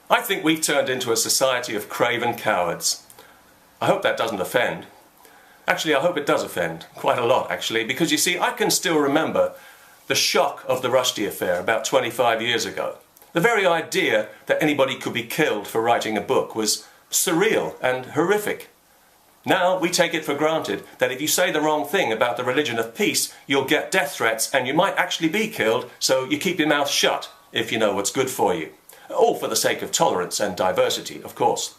I think we've turned into a society of craven cowards. I hope that doesn't offend. Actually, I hope it does offend, quite a lot actually, because you see, I can still remember the shock of the Rushdie affair about 25 years ago. The very idea that anybody could be killed for writing a book was surreal and horrific. Now we take it for granted that if you say the wrong thing about the religion of peace, you'll get death threats and you might actually be killed, so you keep your mouth shut if you know what's good for you. All for the sake of tolerance and diversity, of course.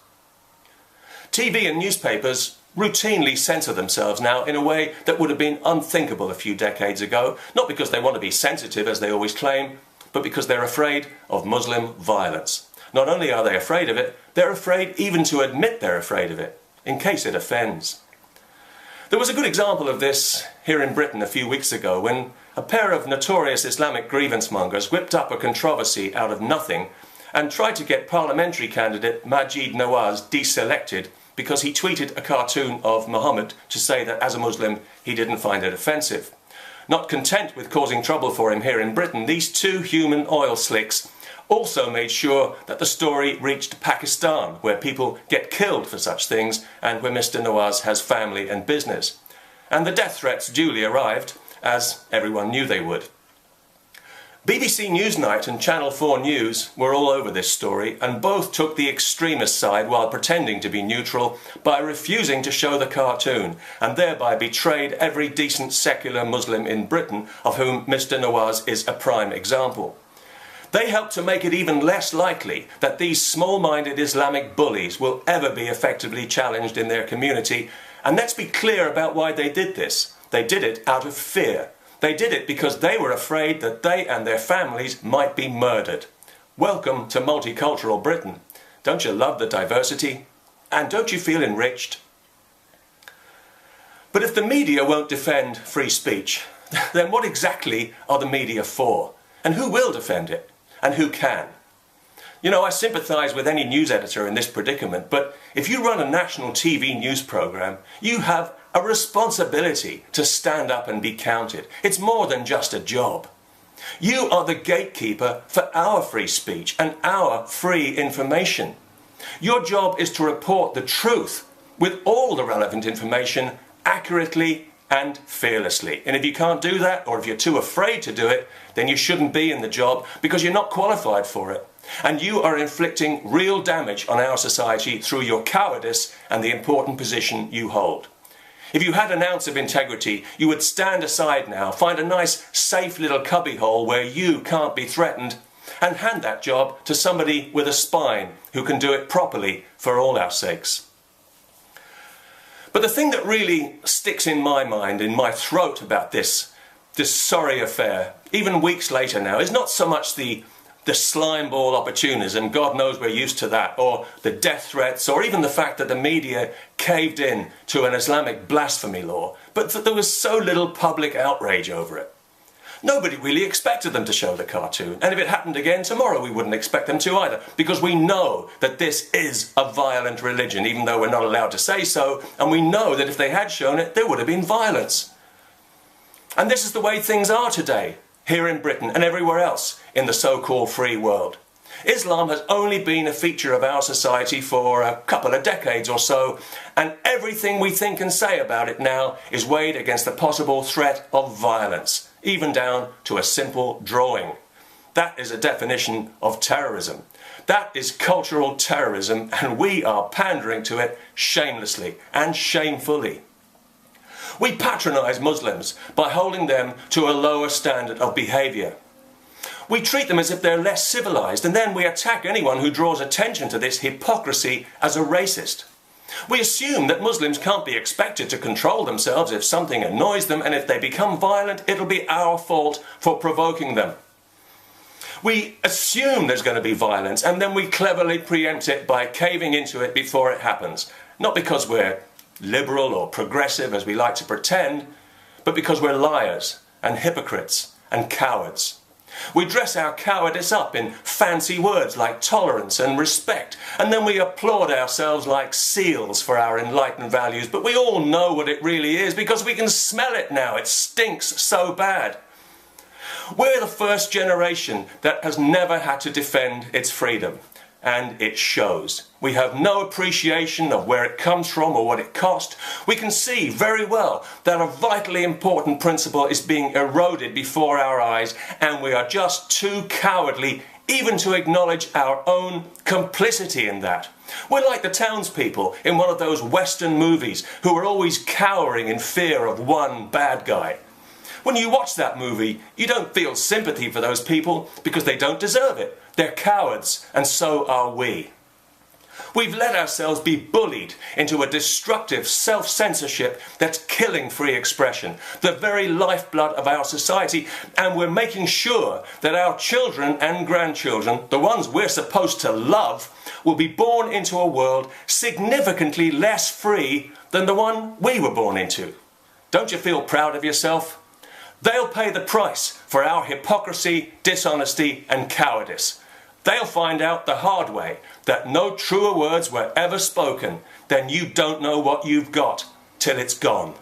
TV and newspapers routinely censor themselves now in a way that would have been unthinkable a few decades ago, not because they want to be sensitive, as they always claim, but because they're afraid of Muslim violence. Not only are they afraid of it, they're afraid even to admit they're afraid of it, in case it offends. There was a good example of this here in Britain a few weeks ago when a pair of notorious Islamic grievance mongers whipped up a controversy out of nothing and tried to get parliamentary candidate Maajid Nawaz deselected because he tweeted a cartoon of Muhammad to say that as a Muslim he didn't find it offensive. Not content with causing trouble for him here in Britain, these two human oil slicks also made sure that the story reached Pakistan, where people get killed for such things and where Mr. Nawaz has family and business. And the death threats duly arrived, as everyone knew they would. BBC Newsnight and Channel 4 News were all over this story, and both took the extremist side while pretending to be neutral by refusing to show the cartoon, and thereby betrayed every decent secular Muslim in Britain, of whom Mr. Nawaz is a prime example. They helped to make it even less likely that these small-minded Islamic bullies will ever be effectively challenged in their community, and let's be clear about why they did this. They did it out of fear. They did it because they were afraid that they and their families might be murdered. Welcome to multicultural Britain. Don't you love the diversity? And don't you feel enriched? But if the media won't defend free speech, then what exactly are the media for? And who will defend it? And who can? You know, I sympathise with any news editor in this predicament, but if you run a national TV news programme, you have a responsibility to stand up and be counted. It's more than just a job. You are the gatekeeper for our free speech and our free information. Your job is to report the truth with all the relevant information accurately and fearlessly. And if you can't do that, or if you're too afraid to do it, then you shouldn't be in the job because you're not qualified for it. And you are inflicting real damage on our society through your cowardice and the important position you hold. If you had an ounce of integrity, you would stand aside now, find a nice, safe little cubbyhole where you can't be threatened, and hand that job to somebody with a spine who can do it properly for all our sakes. But the thing that really sticks in my mind, in my throat about this sorry affair, even weeks later now, is not so much the slimeball opportunism, God knows we're used to that, or the death threats, or even the fact that the media caved in to an Islamic blasphemy law, but that there was so little public outrage over it. Nobody really expected them to show the cartoon, and if it happened again tomorrow we wouldn't expect them to either, because we know that this is a violent religion, even though we're not allowed to say so, and we know that if they had shown it, there would have been violence. And this is the way things are today, here in Britain and everywhere else in the so-called free world. Islam has only been a feature of our society for a couple of decades or so, and everything we think and say about it now is weighed against the possible threat of violence, even down to a simple drawing. That is a definition of terrorism. That is cultural terrorism, and we are pandering to it shamelessly and shamefully. We patronise Muslims by holding them to a lower standard of behaviour. We treat them as if they're less civilised, and then we attack anyone who draws attention to this hypocrisy as a racist. We assume that Muslims can't be expected to control themselves if something annoys them, and if they become violent, it'll be our fault for provoking them. We assume there's going to be violence, and then we cleverly preempt it by caving into it before it happens. Not because we're liberal or progressive, as we like to pretend, but because we're liars and hypocrites and cowards. We dress our cowardice up in fancy words like tolerance and respect, and then we applaud ourselves like seals for our enlightened values, but we all know what it really is because we can smell it now. It stinks so bad. We're the first generation that has never had to defend its freedom. and it shows. We have no appreciation of where it comes from or what it cost. We can see very well that a vitally important principle is being eroded before our eyes, and we are just too cowardly even to acknowledge our own complicity in that. We're like the townspeople in one of those Western movies who are always cowering in fear of one bad guy. When you watch that movie, you don't feel sympathy for those people because they don't deserve it. They're cowards, and so are we. We've let ourselves be bullied into a destructive self-censorship that's killing free expression, the very lifeblood of our society, and we're making sure that our children and grandchildren, the ones we're supposed to love, will be born into a world significantly less free than the one we were born into. Don't you feel proud of yourself? They'll pay the price for our hypocrisy, dishonesty, and cowardice. They'll find out the hard way that no truer words were ever spoken than "you don't know what you've got till it's gone."